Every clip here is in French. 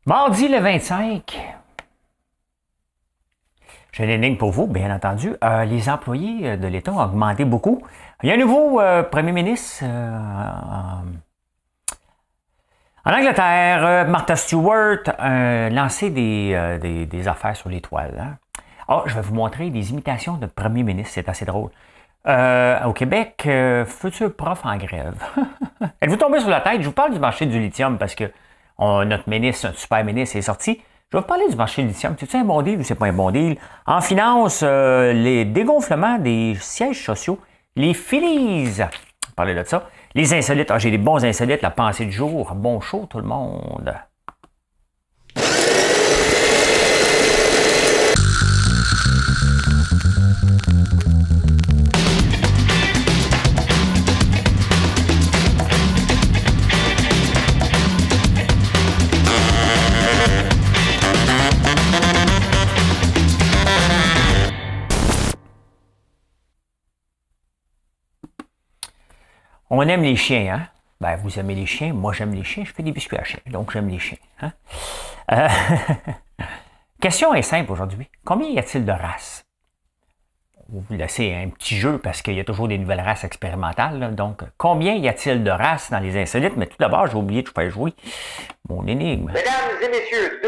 Mardi le 25, j'ai une énigme pour vous, bien entendu. Les employés de l'État ont augmenté beaucoup. Il y a un nouveau premier ministre en Angleterre, Martha Stewart, lancé des affaires sur les toiles. Hein? Oh, je vais vous montrer des imitations de premier ministre, c'est assez drôle. Au Québec, futur prof en grève. Êtes-vous tombé sur la tête? Je vous parle du marché du lithium parce que notre ministre, notre super ministre est sorti. Je vais vous parler du marché du lithium. C'est-tu un bon deal ou c'est pas un bon deal? En finance, les dégonflements des sièges sociaux, les Phillies. Parler de ça. Les insolites. J'ai des bons insolites, la pensée du jour. Bon show, tout le monde. On aime les chiens, hein? Ben, vous aimez les chiens, moi j'aime les chiens, je fais des biscuits à chiens, donc j'aime les chiens. Hein? Question est simple aujourd'hui. Combien y a-t-il de races? Vous laissez un petit jeu parce qu'il y a toujours des nouvelles races expérimentales. Là. Donc, combien y a-t-il de races dans les insolites? Mais tout d'abord, j'ai oublié de faire jouer mon énigme. Mesdames et messieurs,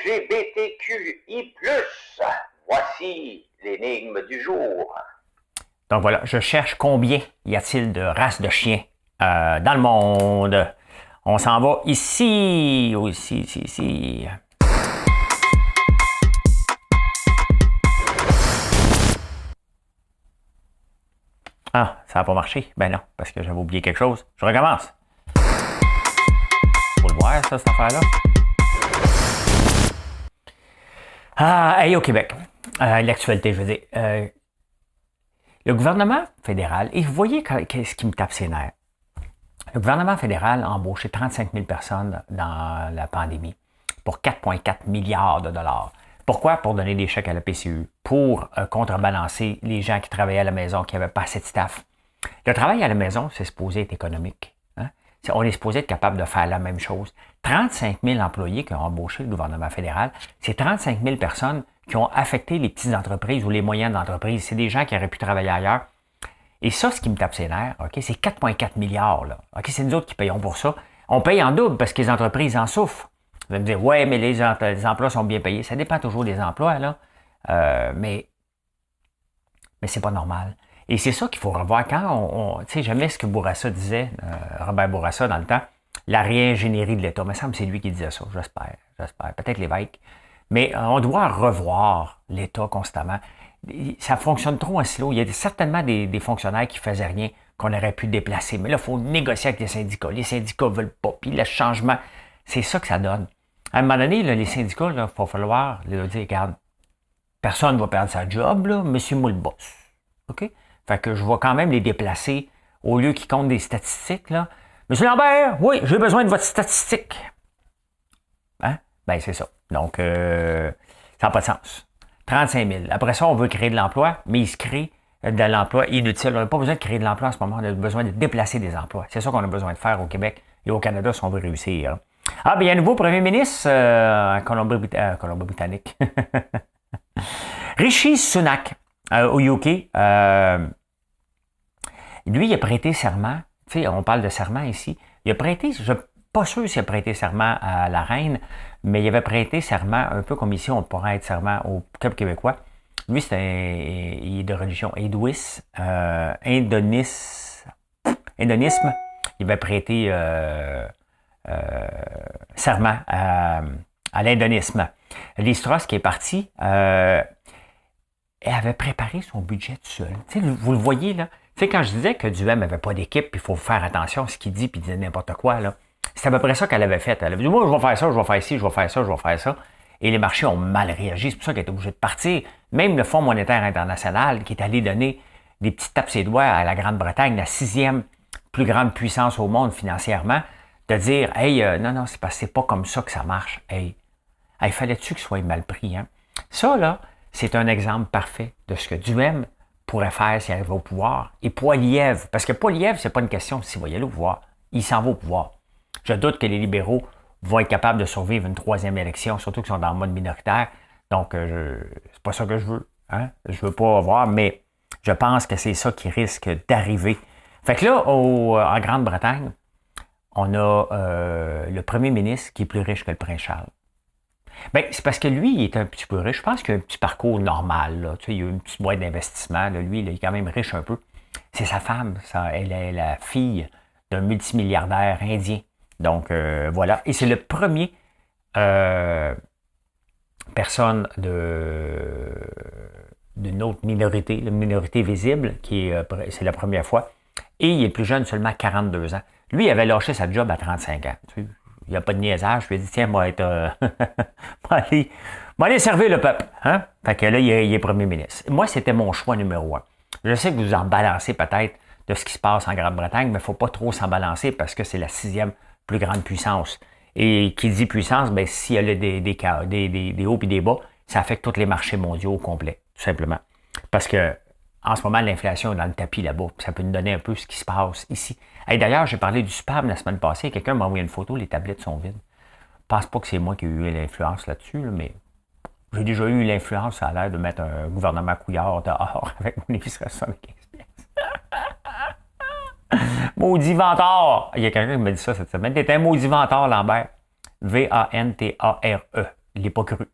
2ELGBTQI+, voici l'énigme du jour. Donc voilà, je cherche combien y a-t-il de races de chiens dans le monde. On s'en va ici, ici. Ah, ça n'a pas marché? Ben non, parce que j'avais oublié quelque chose. Je recommence. Faut le voir, ça, cette affaire-là. Au Québec. L'actualité, je veux dire. Le gouvernement fédéral, et vous voyez ce qui me tape ses nerfs. Le gouvernement fédéral a embauché 35 000 personnes dans la pandémie pour 4,4 milliards de dollars. Pourquoi? Pour donner des chèques à la PCU, pour contrebalancer les gens qui travaillaient à la maison, qui n'avaient pas assez de staff. Le travail à la maison, c'est supposé être économique. Hein? On est supposé être capable de faire la même chose. 35 000 employés qui ont embauché le gouvernement fédéral, c'est 35 000 personnes qui ont affecté les petites entreprises ou les moyennes entreprises. C'est des gens qui auraient pu travailler ailleurs. Et ça, ce qui me tape ses nerfs, okay, c'est 4,4 milliards. Là. Okay, c'est nous autres qui payons pour ça. On paye en double parce que les entreprises en souffrent. Vous allez me dire, ouais, mais les emplois sont bien payés. Ça dépend toujours des emplois, là. Mais c'est pas normal. Et c'est ça qu'il faut revoir quand tu sais, jamais ce que Bourassa disait, Robert Bourassa, dans le temps, la réingénierie de l'État. Il me semble que c'est lui qui disait ça, j'espère. Peut-être l'évêque. Mais on doit revoir l'État constamment. Ça fonctionne trop en silo. Il y a certainement des fonctionnaires qui ne faisaient rien, qu'on aurait pu déplacer. Mais là, il faut négocier avec les syndicats. Les syndicats ne veulent pas. Puis le changement, c'est ça que ça donne. À un moment donné, là, les syndicats, il va falloir leur dire, regarde, personne ne va perdre sa job, là, monsieur moi le boss. OK? Fait que je vais quand même les déplacer au lieu qu'ils comptent des statistiques. Là. Monsieur Lambert, oui, j'ai besoin de votre statistique. Hein? Ben, c'est ça. Donc, ça n'a pas de sens. 35 000. Après ça, on veut créer de l'emploi, mais il se crée de l'emploi inutile. On n'a pas besoin de créer de l'emploi en ce moment. On a besoin de déplacer des emplois. C'est ça qu'on a besoin de faire au Québec et au Canada si on veut réussir. Ah, bien, il y a un nouveau premier ministre en Colombie-Britannique. Rishi Sunak, au UK. Lui, il a prêté serment. Tu sais, on parle de serment ici. Il a prêté, je ne suis pas sûr s'il a prêté serment à la reine, mais il avait prêté serment, un peu comme ici, on pourrait être serment au peuple québécois. Lui, il est de religion hindouiste, indonisme. Il avait prêté serment à l'indonisme. Liz Truss, qui est partie, elle avait préparé son budget tout seul. Tu sais, vous le voyez, là. Tu sais, quand je disais que Duhem n'avait pas d'équipe, il faut faire attention à ce qu'il dit, puis il disait n'importe quoi, là. C'est à peu près ça qu'elle avait fait. Elle avait dit, moi, je vais faire ça, je vais faire ci, je vais faire ça, je vais faire ça. Et les marchés ont mal réagi. C'est pour ça qu'elle est obligée de partir. Même le Fonds monétaire international, qui est allé donner des petites tapes ses doigts à la Grande-Bretagne, la 6e plus grande puissance au monde financièrement, de dire, hey, non, c'est pas comme ça que ça marche. Hey, fallait-tu qu'il soit mal pris, hein? Ça, là, c'est un exemple parfait de ce que Duhem pourrait faire s'il arrive au pouvoir. Et Poilievre, parce que Poilievre, c'est pas une question s'il va y aller au pouvoir. Il s'en va au pouvoir. Je doute que les libéraux vont être capables de survivre une troisième élection, surtout qu'ils sont dans le mode minoritaire. Donc, c'est pas ça que je veux. Hein? Je veux pas voir, mais je pense que c'est ça qui risque d'arriver. Fait que là, en Grande-Bretagne, on a le premier ministre qui est plus riche que le prince Charles. Bien, c'est parce que lui, il est un petit peu riche. Je pense qu'il a un petit parcours normal. Là. Tu sais, il a une petite boîte d'investissement. Là. Lui, il est quand même riche un peu. C'est sa femme. Elle est la fille d'un multimilliardaire indien. Donc, voilà. Et c'est le premier personne d'une autre minorité, la minorité visible, c'est la première fois. Et il est plus jeune, seulement 42 ans. Lui, il avait lâché sa job à 35 ans. Tu sais, il n'y a pas de niaisage. Je lui ai dit, tiens, moi, aller servir le peuple. Hein? Fait que là, il est premier ministre. Moi, c'était mon choix numéro un. Je sais que vous en balancez peut-être de ce qui se passe en Grande-Bretagne, mais il ne faut pas trop s'en balancer parce que c'est la 6e plus grande puissance. Et qui dit puissance, bien, s'il y a des hauts et des bas, ça affecte tous les marchés mondiaux au complet, tout simplement. Parce que en ce moment, l'inflation est dans le tapis là-bas. Ça peut nous donner un peu ce qui se passe ici. Hey, d'ailleurs, j'ai parlé du spam la semaine passée. Quelqu'un m'a envoyé une photo, les tablettes sont vides. Je pense pas que c'est moi qui ai eu l'influence là-dessus, là, mais j'ai déjà eu l'influence, ça a l'air de mettre un gouvernement couillard dehors avec mon épicerie à 75 pièces. Maudit vantard! Il y a quelqu'un qui m'a dit ça cette semaine. T'es un maudit vantard, Lambert. V-A-N-T-A-R-E. Il l'ai pas cru.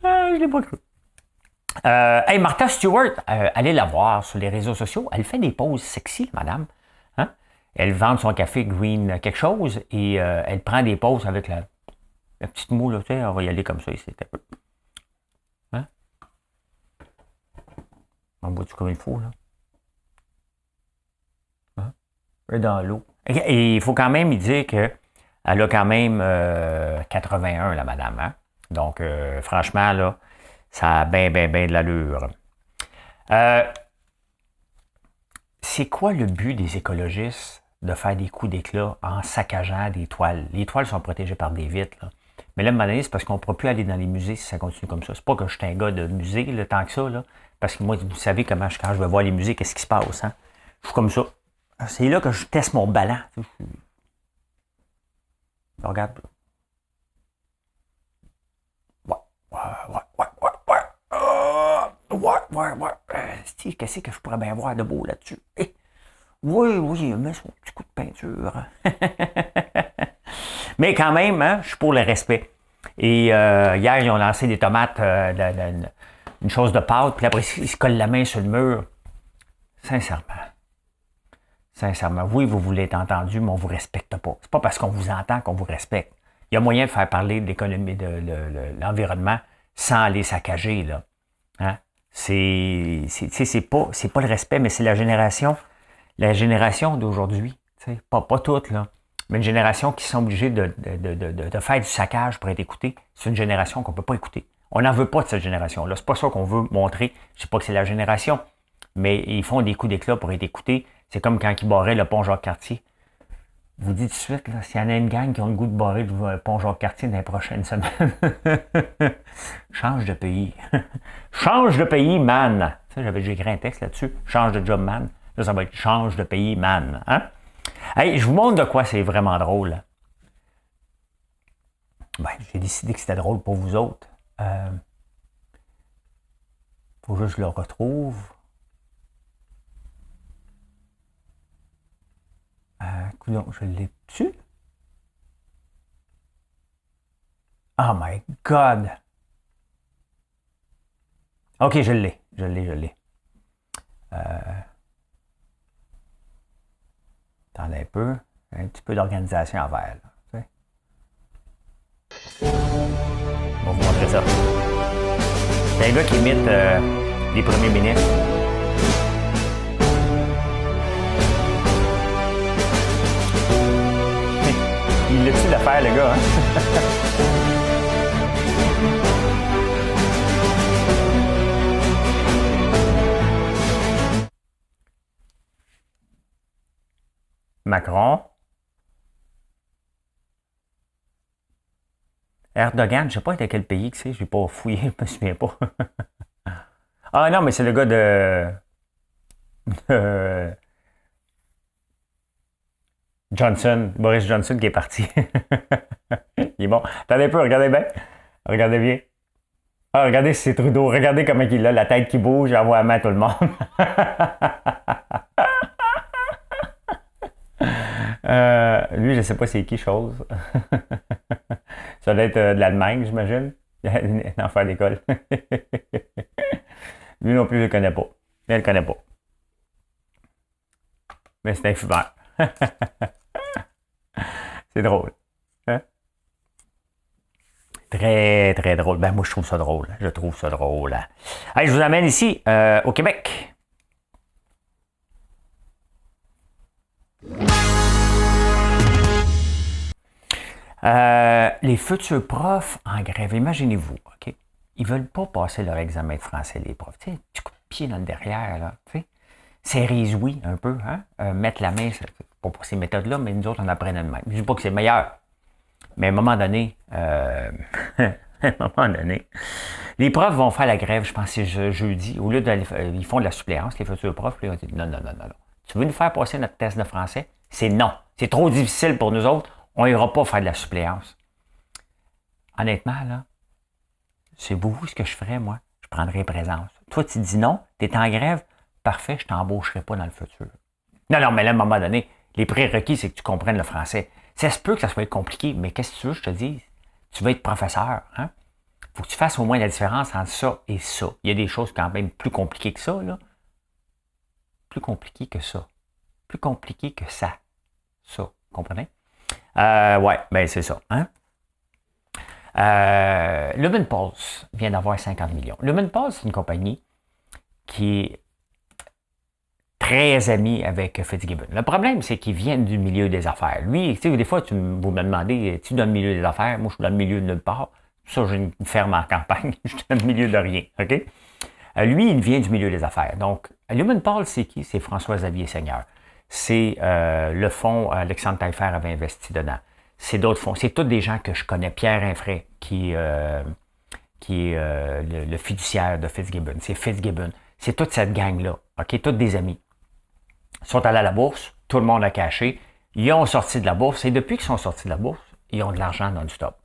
Je l'ai pas cru. Hey, Martha Stewart, allez la voir sur les réseaux sociaux. Elle fait des pauses sexy, madame. Hein? Elle vend son café green quelque chose et elle prend des pauses avec la petite moue. Là, tu sais, on va y aller comme ça ici. Hein? On boit-tu comme il faut, là? Hein? Et dans l'eau. Et il faut quand même lui dire qu'elle a quand même 81, la madame. Hein? Donc, franchement, là, ça a bien de l'allure. C'est quoi le but des écologistes de faire des coups d'éclat en saccageant des toiles? Les toiles sont protégées par des vitres. Là. Mais là, à un moment donné, c'est parce qu'on ne pourra plus aller dans les musées si ça continue comme ça. C'est pas que je suis un gars de musée là, tant que ça. Là, parce que moi, vous savez comment quand je vais voir les musées, qu'est-ce qui se passe. Hein? Je suis comme ça. C'est là que je teste mon ballon. Regarde. Ouais. Qu'est-ce que je pourrais bien voir de beau là-dessus? Oui, mais son petit coup de peinture. Mais quand même, hein, je suis pour le respect. Et hier, ils ont lancé des tomates, une chose de pâte, puis après, ils se collent la main sur le mur. Sincèrement, oui, vous voulez être entendu, mais on ne vous respecte pas. C'est pas parce qu'on vous entend qu'on vous respecte. Il y a moyen de faire parler de l'économie, de l'environnement sans les saccager, là. Hein? C'est pas le respect, mais c'est la génération d'aujourd'hui. Pas toutes, là. Mais une génération qui sont obligées de faire du saccage pour être écoutée. C'est une génération qu'on ne peut pas écouter. On n'en veut pas de cette génération-là. C'est pas ça qu'on veut montrer. Je ne sais pas que c'est la génération, mais ils font des coups d'éclat pour être écoutés. C'est comme quand ils barraient le pont Jacques-Cartier. Je vous dis tout de suite, là, s'il y en a une gang qui ont le goût de barrer le pont Jacques-Cartier dans les prochaines semaines, change de pays. Change de pays, man. J'ai écrit un texte là-dessus. Change de job, man. Là, ça va être change de pays, man. Hein? Hey, je vous montre de quoi c'est vraiment drôle. Ben, j'ai décidé que c'était drôle pour vous autres. Faut juste que je le retrouve. Coudonc, je l'ai dessus. Oh my God! OK, je l'ai. Attendez un peu. Un petit peu d'organisation à faire. Là, on va vous montrer ça. C'est un gars qui imite les premiers ministres. Il l'a-tu l'affaire, le gars, hein? Macron. Erdogan, je ne sais pas de quel pays que c'est, je n'ai pas fouillé, je ne me souviens pas. Ah non, mais c'est le gars de Boris Johnson qui est parti. Il est bon. Attendez un peu, regardez bien. Regardez bien. Ah, regardez si c'est Trudeau. Regardez comment il a la tête qui bouge, il envoie la main à tout le monde. Lui, je ne sais pas c'est qui chose. Ça doit être de l'Allemagne, j'imagine. Un enfant d'école. Lui non plus, je ne le connais pas. Je ne le connais pas. Mais c'est un fumeur. C'est drôle. Hein? Très, très drôle. Ben, moi, je trouve ça drôle. Je trouve ça drôle. Allez, je vous amène ici, au Québec. Les futurs profs en grève, imaginez-vous, OK? Ils ne veulent pas passer leur examen de français, les profs. Tu sais, tu coup de pied dans le derrière, là. Tu sais, c'est oui, un peu, hein? Mettre la main, c'est pas pour ces méthodes-là, mais nous autres, on apprend de même. Je ne dis pas que c'est meilleur. Mais à un moment donné, les profs vont faire la grève, je pense que c'est jeudi. Au lieu ils font de la suppléance, les futurs profs, là, ils ont dit non. Tu veux nous faire passer notre test de français? C'est non. C'est trop difficile pour nous autres. On n'ira pas faire de la suppléance. Honnêtement, là, c'est beaucoup ce que je ferais, moi. Je prendrais présence. Toi, tu dis non, tu es en grève, parfait, je ne t'embaucherai pas dans le futur. Non, mais là, à un moment donné, les prérequis, c'est que tu comprennes le français. Ça se peut que ça soit compliqué, mais qu'est-ce que tu veux que je te dise? Tu veux être professeur, hein? Faut que tu fasses au moins la différence entre ça et ça. Il y a des choses quand même plus compliquées que ça, là. Plus compliquées que ça. Plus compliquées que ça. Ça, comprenez? Ouais, ben c'est ça, hein? Lumenpulse vient d'avoir 50 millions. Lumenpulse, c'est une compagnie qui est très amie avec Fitzgibbon. Le problème, c'est qu'ils viennent du milieu des affaires. Lui, tu sais, des fois, vous me demandez, es-tu dans le milieu des affaires? Moi, je suis dans le milieu de nulle part. Ça, j'ai une ferme en campagne. Je suis dans le milieu de rien, OK? Lui, il vient du milieu des affaires. Donc, Lumenpulse, c'est qui? C'est François-Xavier Seigneur. C'est le fonds Alexandre Taillefer avait investi dedans. C'est d'autres fonds. C'est tous des gens que je connais. Pierre Infray, qui est le fiduciaire de Fitzgibbon. C'est Fitzgibbon. C'est toute cette gang-là. OK? Tous des amis. Ils sont allés à la bourse. Tout le monde a caché. Ils ont sorti de la bourse. Et depuis qu'ils sont sortis de la bourse, ils ont de l'argent non-stop.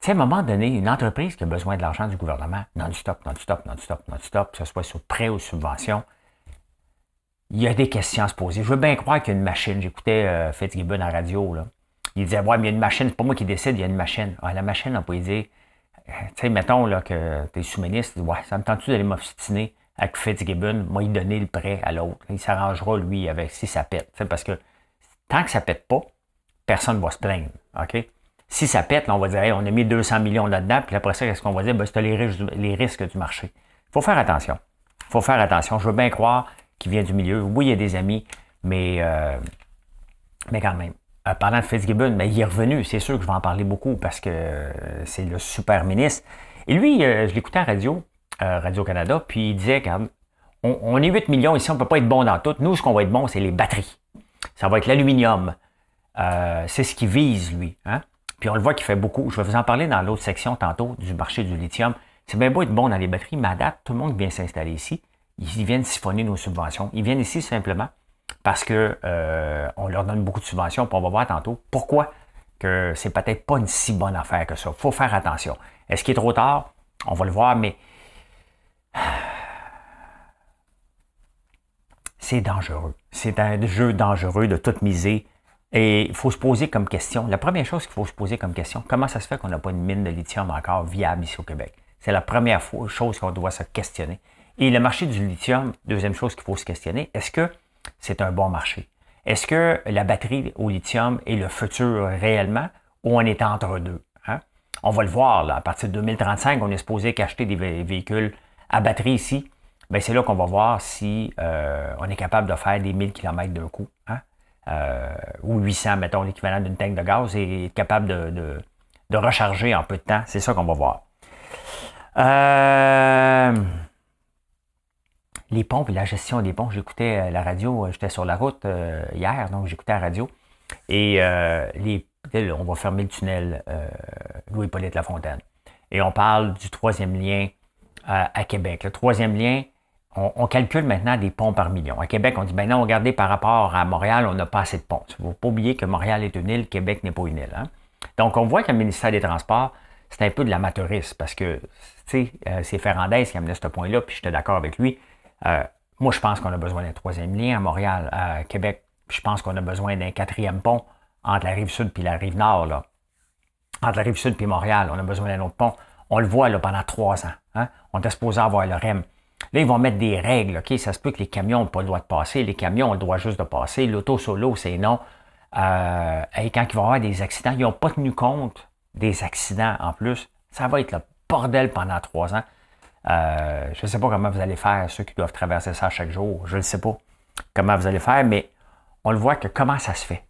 Tu sais, à un moment donné, une entreprise qui a besoin de l'argent du gouvernement, non-stop, que ce soit sur prêt ou subvention, il y a des questions à se poser. Je veux bien croire qu'il y a une machine. J'écoutais Fitzgibbon à la radio, là. Il disait, ouais, mais il y a une machine, c'est pas moi qui décide, il y a une machine. Ah, la machine, on peut lui dire, tu sais, mettons là, que tu es sous-ministre, ouais, ça me tente-tu d'aller m'obstiner avec Fitzgibbon, moi, il donner le prêt à l'autre. Il s'arrangera, lui, avec si ça pète. Parce que tant que ça pète pas, personne ne va se plaindre. OK? Si ça pète, là, on va dire, hey, on a mis 200 millions là-dedans, puis après ça, qu'est-ce qu'on va dire? Ben, c'est les risques du marché. Il faut faire attention. Il faut faire attention. Je veux bien croire qu'il vient du milieu. Oui, il y a des amis, mais quand même. Parlant de Fitzgibbon, mais il est revenu. C'est sûr que je vais en parler beaucoup parce que c'est le super ministre. Et lui, je l'écoutais à Radio-Canada, puis il disait, regarde, on est 8 millions ici, on ne peut pas être bon dans tout. Nous, ce qu'on va être bon, c'est les batteries. Ça va être l'aluminium. C'est ce qu'il vise, lui. Hein? Puis on le voit qu'il fait beaucoup. Je vais vous en parler dans l'autre section tantôt du marché du lithium. C'est bien beau être bon dans les batteries, mais à date, tout le monde vient s'installer ici. Ils viennent siphonner nos subventions. Ils viennent ici simplement parce que on leur donne beaucoup de subventions. Puis on va voir tantôt pourquoi que c'est peut-être pas une si bonne affaire que ça. Il faut faire attention. Est-ce qu'il est trop tard? On va le voir, mais c'est dangereux. C'est un jeu dangereux de toute miser. Et il faut se poser comme question. La première chose qu'il faut se poser comme question, comment ça se fait qu'on n'a pas une mine de lithium encore viable ici au Québec? C'est la première chose qu'on doit se questionner. Et le marché du lithium, deuxième chose qu'il faut se questionner, est-ce que c'est un bon marché? Est-ce que la batterie au lithium est le futur réellement ou on est entre deux? Hein? On va le voir, là, à partir de 2035, on est supposé qu'acheter des véhicules à batterie ici. Bien, c'est là qu'on va voir si on est capable de faire des 1000 km d'un coup. Hein? Ou 800, mettons, l'équivalent d'une tank de gaz et être capable de recharger en peu de temps. C'est ça qu'on va voir. Les pompes et la gestion des pompes. J'écoutais la radio, j'étais sur la route hier, donc j'écoutais la radio. Et on va fermer le tunnel Louis-Hippolyte Lafontaine. Et on parle du troisième lien à Québec. Le troisième lien, on calcule maintenant des ponts par million. À Québec, on dit, ben non, regardez, par rapport à Montréal, on n'a pas assez de ponts. Il ne faut pas oublier que Montréal est une île, Québec n'est pas une île. Hein? Donc, on voit que le ministère des Transports, c'est un peu de l'amateurisme parce que, tu sais, c'est Ferrandez qui amenait ce point-là, puis j'étais d'accord avec lui. Moi, je pense qu'on a besoin d'un troisième lien à Montréal, à Québec. Je pense qu'on a besoin d'un quatrième pont entre la rive sud et la rive nord. Là. Entre la rive sud et Montréal, on a besoin d'un autre pont. On le voit là, pendant 3 ans. Hein? On est supposé avoir le REM. Là, ils vont mettre des règles. OK? Ça se peut que les camions n'ont pas le droit de passer. Les camions ont le droit juste de passer. L'auto solo, c'est non. Et quand ils vont avoir des accidents, ils n'ont pas tenu compte des accidents en plus. Ça va être le bordel pendant 3 ans. Je ne sais pas comment vous allez faire, ceux qui doivent traverser ça chaque jour. Je ne sais pas comment vous allez faire, mais on le voit que comment ça se fait.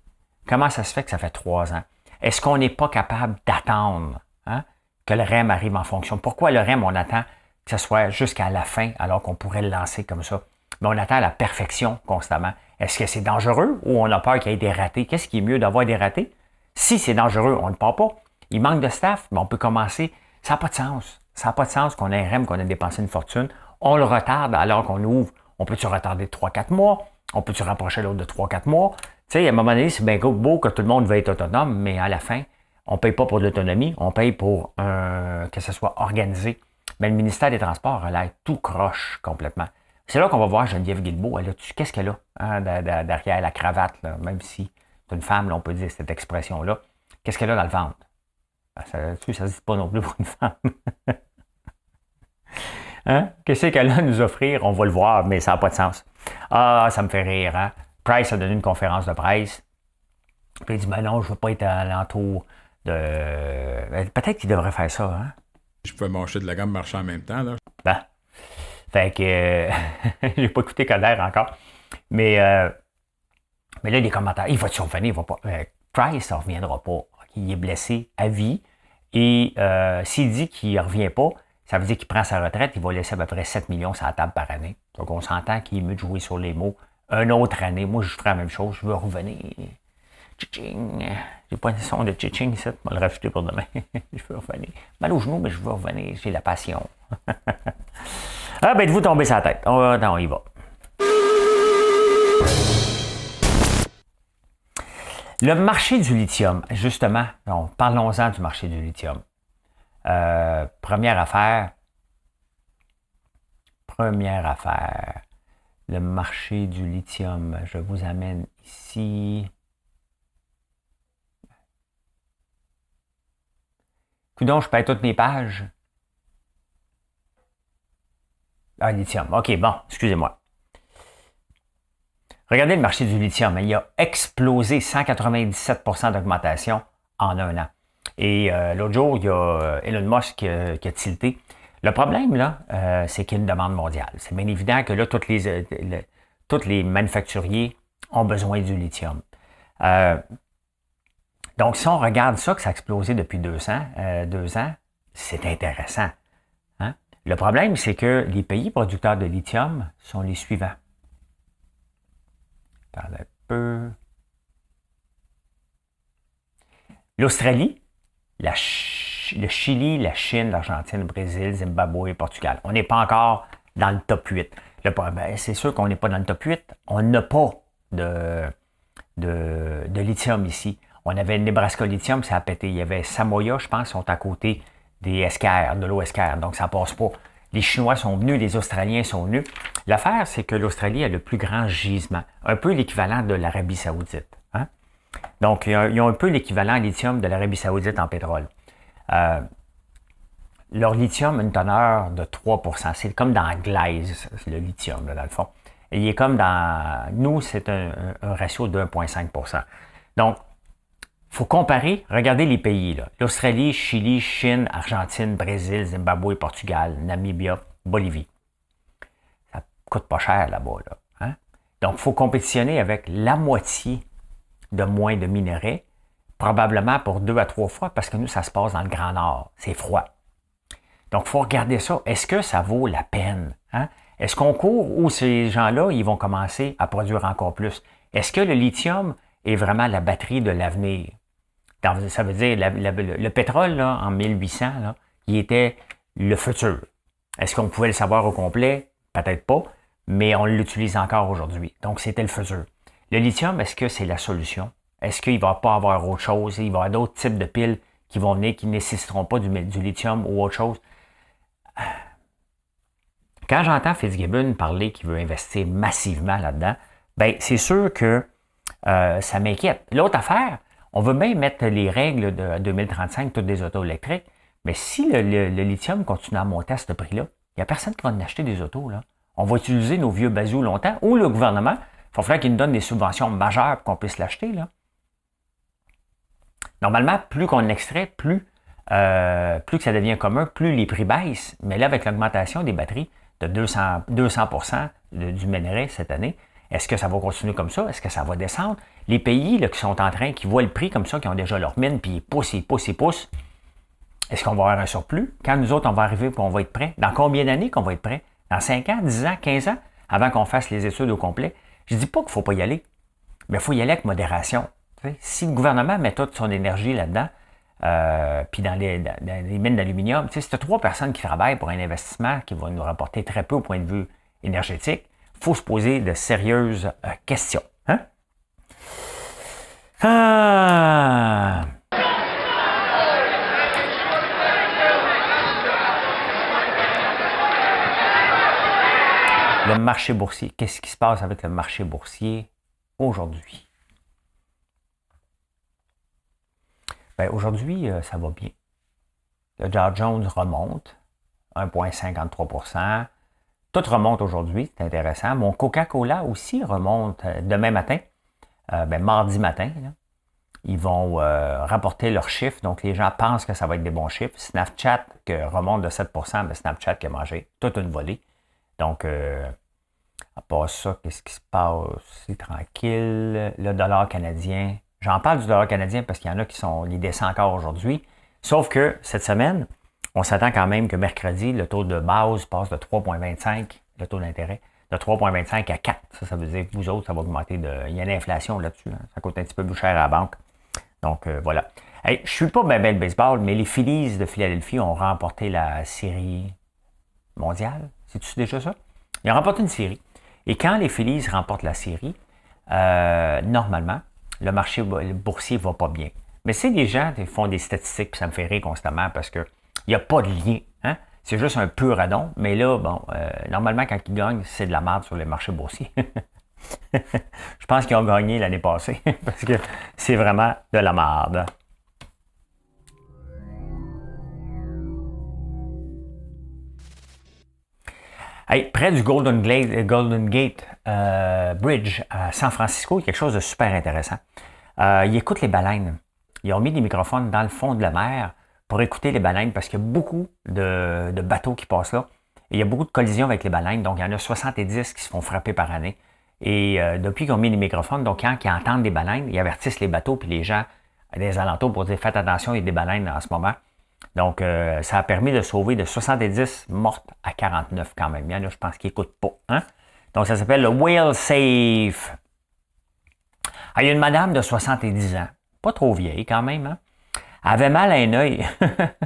Comment ça se fait que ça fait 3 ans? Est-ce qu'on n'est pas capable d'attendre que le REM arrive en fonction? Pourquoi le REM, on attend que ce soit jusqu'à la fin alors qu'on pourrait le lancer comme ça? Mais on attend la perfection constamment. Est-ce que c'est dangereux ou on a peur qu'il y ait des ratés? Qu'est-ce qui est mieux d'avoir des ratés? Si c'est dangereux, on ne part pas. Il manque de staff, mais on peut commencer. Ça n'a pas de sens. Ça n'a pas de sens qu'on ait un REM, qu'on a dépensé une fortune. On le retarde alors qu'on ouvre. On peut-tu retarder de 3-4 mois? On peut-tu rapprocher l'autre de 3-4 mois? Tu sais, à un moment donné, c'est bien beau que tout le monde veut être autonome, mais à la fin, on ne paye pas pour de l'autonomie, on paye pour que ce soit organisé. Mais le ministère des Transports a l'air tout croche complètement. C'est là qu'on va voir Geneviève Guilbeault. Qu'est-ce qu'elle a derrière la cravate, là, même si c'est une femme, là, on peut dire cette expression-là. Qu'est-ce qu'elle a dans le ventre? Ça ne se dit pas non plus pour une femme. Hein? Qu'est-ce qu'elle a à nous offrir? On va le voir, mais ça n'a pas de sens. Ah, ça me fait rire. Hein? Price a donné une conférence de presse. Puis il dit, ben non, je ne veux pas être à l'entour de... Peut-être qu'il devrait faire ça. Hein? Je pouvais marcher de la gamme, marcher en même temps. Là. Ben, fait que... j'ai pas écouté Coder encore. Mais là, les commentaires, il va-tu revenir? Il va pas... Price, ça ne reviendra pas. Il est blessé à vie. Et s'il dit qu'il ne revient pas, ça veut dire qu'il prend sa retraite, il va laisser à peu près 7 millions sur la table par année. Donc, on s'entend qu'il est mieux de jouer sur les mots. Une autre année, moi, je ferai la même chose. Je veux revenir. Tching. J'ai pas un son de tching ici. Je vais le rajouter pour demain. Je veux revenir. Mal au genou, mais je veux revenir. J'ai la passion. Ah, ben, êtes-vous tombé sur la tête? On y va. Le marché du lithium, justement, parlons-en du marché du lithium. Première affaire, le marché du lithium. Je vous amène ici. Coudonc, je perds toutes mes pages. Ah, lithium. OK, bon, excusez-moi. Regardez le marché du lithium. Il a explosé 197% d'augmentation en 1 an. Et l'autre jour, il y a Elon Musk qui a tilté. Le problème, là, c'est qu'il y a une demande mondiale. C'est bien évident que là, tous les manufacturiers ont besoin du lithium. Donc, si on regarde ça, que ça a explosé depuis 2 ans, c'est intéressant. Hein? Le problème, c'est que les pays producteurs de lithium sont les suivants. Attendez un peu. L'Australie, le Chili, la Chine, l'Argentine, le Brésil, Zimbabwe et Portugal. On n'est pas encore dans le top 8. C'est sûr qu'on n'est pas dans le top 8. On n'a pas de lithium ici. On avait le Nebraska Lithium, ça a pété. Il y avait Samoa, je pense, sont à côté des SKR, de l'OSKR. Donc, ça ne passe pas. Les Chinois sont venus, les Australiens sont venus. L'affaire, c'est que l'Australie a le plus grand gisement. Un peu l'équivalent de l'Arabie Saoudite. Hein? Donc, ils ont un peu l'équivalent lithium de l'Arabie Saoudite en pétrole. Leur lithium a une teneur de 3%. C'est comme dans la glaise, le lithium, là, dans le fond. Et il est comme dans... Nous, c'est un ratio de 1,5%. Donc, il faut comparer, regardez les pays, là. L'Australie, Chili, Chine, Argentine, Brésil, Zimbabwe, Portugal, Namibia, Bolivie. Ça coûte pas cher là-bas, là. Hein? Donc, il faut compétitionner avec la moitié de moins de minerais, probablement pour 2 à 3 fois, parce que nous, ça se passe dans le Grand Nord. C'est froid. Donc, il faut regarder ça. Est-ce que ça vaut la peine? Hein? Est-ce qu'on court ou ces gens-là, ils vont commencer à produire encore plus? Est-ce que le lithium est vraiment la batterie de l'avenir? Ça veut dire, le pétrole, là, en 1800, là, il était le futur. Est-ce qu'on pouvait le savoir au complet? Peut-être pas. mais on l'utilise encore aujourd'hui. Donc, c'était le futur. Le lithium, est-ce que c'est la solution? Est-ce qu'il ne va pas avoir autre chose? Il va y avoir d'autres types de piles qui vont venir, qui ne nécessiteront pas du lithium ou autre chose? Quand j'entends Fitzgibbon parler qu'il veut investir massivement là-dedans, ben c'est sûr que ça m'inquiète. L'autre affaire, on veut bien mettre les règles de 2035, toutes des autos électriques, mais si le lithium continue à monter à ce prix-là, il n'y a personne qui va en acheter des autos, là. On va utiliser nos vieux bazous longtemps, ou le gouvernement, il va falloir qu'il nous donne des subventions majeures pour qu'on puisse l'acheter, là. Normalement, plus qu'on extrait, plus que ça devient commun, plus les prix baissent. Mais là, avec l'augmentation des batteries de 200% du minerai cette année, est-ce que ça va continuer comme ça? Est-ce que ça va descendre? Les pays là, qui sont en train, qui voient le prix comme ça, qui ont déjà leur mine, puis ils poussent, est-ce qu'on va avoir un surplus? Quand nous autres, on va arriver et on va être prêts? Dans combien d'années qu'on va être prêts? Dans 5 ans, 10 ans, 15 ans? Avant qu'on fasse les études au complet? Je ne dis pas qu'il ne faut pas y aller, mais il faut y aller avec modération. Si le gouvernement met toute son énergie là-dedans, puis dans les mines d'aluminium, si tu as 3 personnes qui travaillent pour un investissement qui va nous rapporter très peu au point de vue énergétique, il faut se poser de sérieuses questions. Hein? Le marché boursier. Qu'est-ce qui se passe avec le marché boursier aujourd'hui? Bien, aujourd'hui, ça va bien. Le Dow Jones remonte, 1,53%. Tout remonte aujourd'hui, c'est intéressant. Mon Coca-Cola aussi remonte demain matin, mardi matin. Là. Ils vont rapporter leurs chiffres, donc les gens pensent que ça va être des bons chiffres. Snapchat qui remonte de 7%, mais Snapchat qui a mangé toute une volée. Donc, à part ça, qu'est-ce qui se passe? C'est tranquille. Le dollar canadien. J'en parle du dollar canadien parce qu'il y en a il descend encore aujourd'hui. Sauf que cette semaine, on s'attend quand même que mercredi, le taux de base passe de 3,25, le taux d'intérêt, de 3,25 à 4. Ça veut dire que vous autres, ça va augmenter il y a l'inflation là-dessus. Hein. Ça coûte un petit peu plus cher à la banque. Donc, voilà. Hey, je ne suis pas bien le baseball, mais les Phillies de Philadelphie ont remporté la série mondiale. C'est-tu déjà ça? Ils ont remporté une série. Et quand les Phillies remportent la série, normalement, le marché boursier ne va pas bien. Mais c'est des gens qui font des statistiques, puis ça me fait rire constamment parce qu'il n'y a pas de lien. Hein? C'est juste un pur radon. Mais là, bon, normalement, quand ils gagnent, c'est de la merde sur les marchés boursiers. Je pense qu'ils ont gagné l'année passée parce que c'est vraiment de la merde. Hey, près du Golden Gate Bridge à San Francisco, il y a quelque chose de super intéressant. Ils écoutent les baleines. Ils ont mis des microphones dans le fond de la mer pour écouter les baleines parce qu'il y a beaucoup de bateaux qui passent là. Et il y a beaucoup de collisions avec les baleines. Donc, il y en a 70 qui se font frapper par année. Et depuis qu'ils ont mis les microphones, donc quand ils entendent des baleines, ils avertissent les bateaux puis les gens des alentours pour dire « Faites attention, il y a des baleines en ce moment ». Donc, ça a permis de sauver de 70 mortes à 49 quand même. Il y en a, je pense, qui n'écoutent pas. Hein? Donc, ça s'appelle le Whale Safe. Ah, il y a une madame de 70 ans, pas trop vieille quand même. Hein? Elle avait mal à un œil. Elle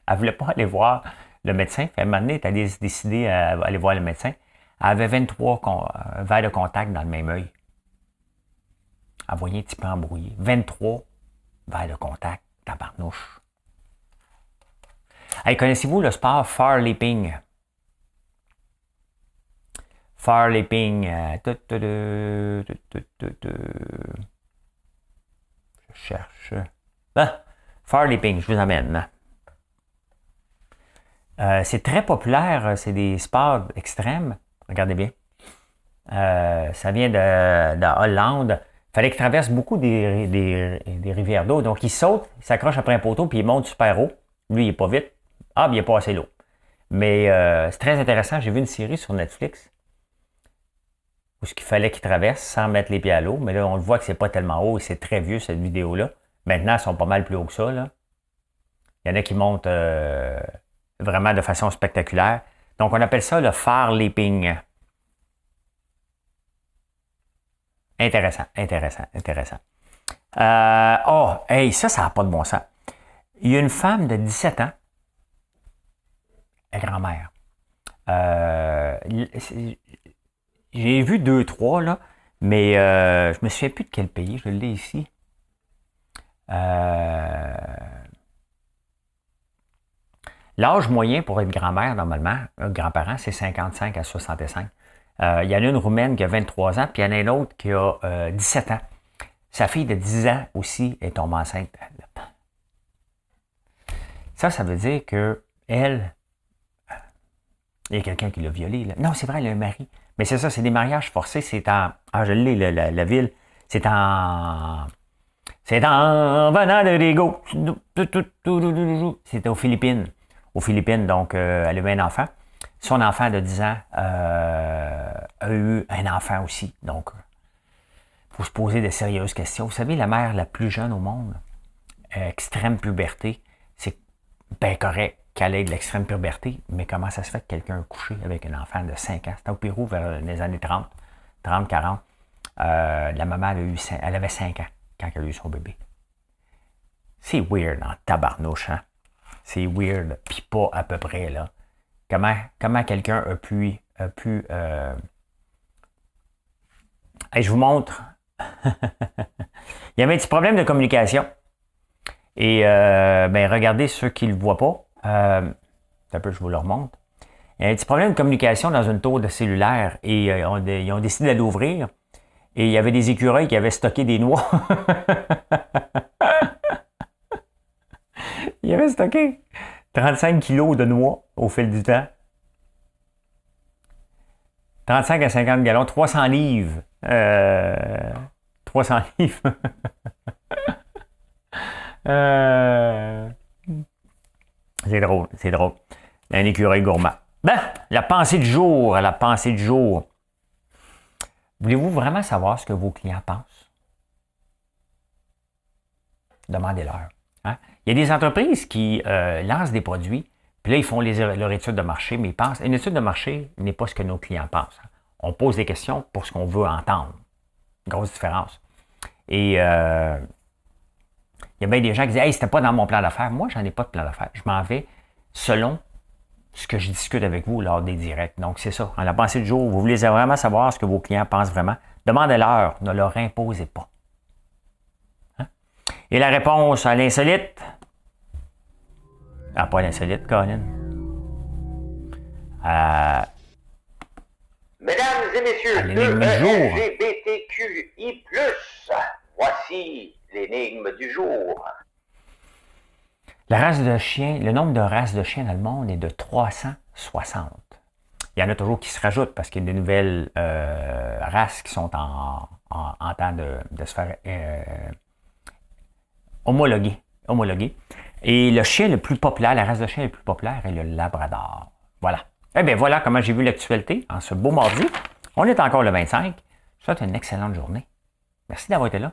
ne voulait pas aller voir le médecin. À un moment donné, elle a décidé d'aller voir le médecin. Elle avait 23 verres de contact dans le même œil. Elle voyait un petit peu embrouillé. 23 verres de contact, tabarnouche. Hey, connaissez-vous le sport farleaping? Farleaping. Je cherche. Farleaping, je vous amène. C'est très populaire. C'est des sports extrêmes. Regardez bien. Ça vient de Hollande. Il fallait qu'il traverse beaucoup des rivières d'eau. Donc, il saute, il s'accroche après un poteau, puis il monte super haut. Lui, il n'est pas vite. Ah, bien, il n'est pas assez lourd. Mais c'est très intéressant. J'ai vu une série sur Netflix où ce qu'il fallait qu'il traverse sans mettre les pieds à l'eau. Mais là, on le voit que c'est pas tellement haut et c'est très vieux, cette vidéo-là. Maintenant, ils sont pas mal plus hauts que ça. Là. Il y en a qui montent vraiment de façon spectaculaire. Donc, on appelle ça le farleaping. Intéressant. Hey, ça n'a pas de bon sens. Il y a une femme de 17 ans, la grand-mère. Je J'ai vu 2, 3, là, mais je me souviens plus de quel pays. Je l'ai ici. L'âge moyen pour être grand-mère, normalement, grand-parent, c'est 55 à 65. Il y en a une Roumaine qui a 23 ans, puis il y en a une autre qui a 17 ans. Sa fille de 10 ans aussi est tombée enceinte. Ça veut dire que elle, il y a quelqu'un qui l'a violée. Là. Non, c'est vrai, elle a un mari. Mais c'est ça, c'est des mariages forcés. C'est en... Ah, je l'ai, la ville. C'est en venant de Rigo. C'était aux Philippines. Aux Philippines, donc elle avait un enfant. Son enfant de 10 ans a eu un enfant aussi. Donc, il faut se poser de sérieuses questions. Vous savez, la mère la plus jeune au monde, extrême puberté, c'est bien correct qu'elle ait de l'extrême puberté, mais comment ça se fait que quelqu'un a couché avec un enfant de 5 ans? C'était au Pérou vers les années 30, 40. La maman, elle avait 5 ans quand elle a eu son bébé. C'est weird en tabarnouche, hein? C'est weird, puis pas à peu près, là. Comment quelqu'un a pu Hey, je vous montre. Il y avait un petit problème de communication. Et regardez ceux qui ne le voient pas. Un peu, je vous le remonte. Il y a un petit problème de communication dans une tour de cellulaire et ils ont décidé de l'ouvrir. Et il y avait des écureuils qui avaient stocké des noix. Ils avaient stocké 35 kilos de noix au fil du temps. 35 à 50 gallons, 300 livres. 300 livres. C'est drôle, c'est drôle. Un écureuil gourmand. Ben, la pensée du jour, la pensée du jour. Voulez-vous vraiment savoir ce que vos clients pensent? Demandez-leur. Hein? Il y a des entreprises qui lancent des produits, puis là, ils font leur étude de marché, mais ils pensent. Une étude de marché n'est pas ce que nos clients pensent. On pose des questions pour ce qu'on veut entendre. Grosse différence. Et il y a bien des gens qui disent « Hey, c'était pas dans mon plan d'affaires. » Moi, j'en ai pas de plan d'affaires. Je m'en vais selon ce que je discute avec vous lors des directs. Donc, c'est ça. En la pensée du jour, vous voulez vraiment savoir ce que vos clients pensent vraiment. Demandez-leur, ne leur imposez pas. Hein? Et la réponse à l'insolite? Ah, pas l'insolite, Colin. Mesdames et messieurs, l'énigme de du jour. LGBTQI+, voici l'énigme du jour. La race de chiens, le nombre de races de chiens dans le monde est de 360. Il y en a toujours qui se rajoutent parce qu'il y a de nouvelles races qui sont en temps de se faire homologuer. Et le chien le plus populaire, la race de chien le plus populaire est le Labrador. Voilà. Eh bien, voilà comment j'ai vu l'actualité en ce beau mardi. On est encore le 25. Je vous souhaite une excellente journée. Merci d'avoir été là.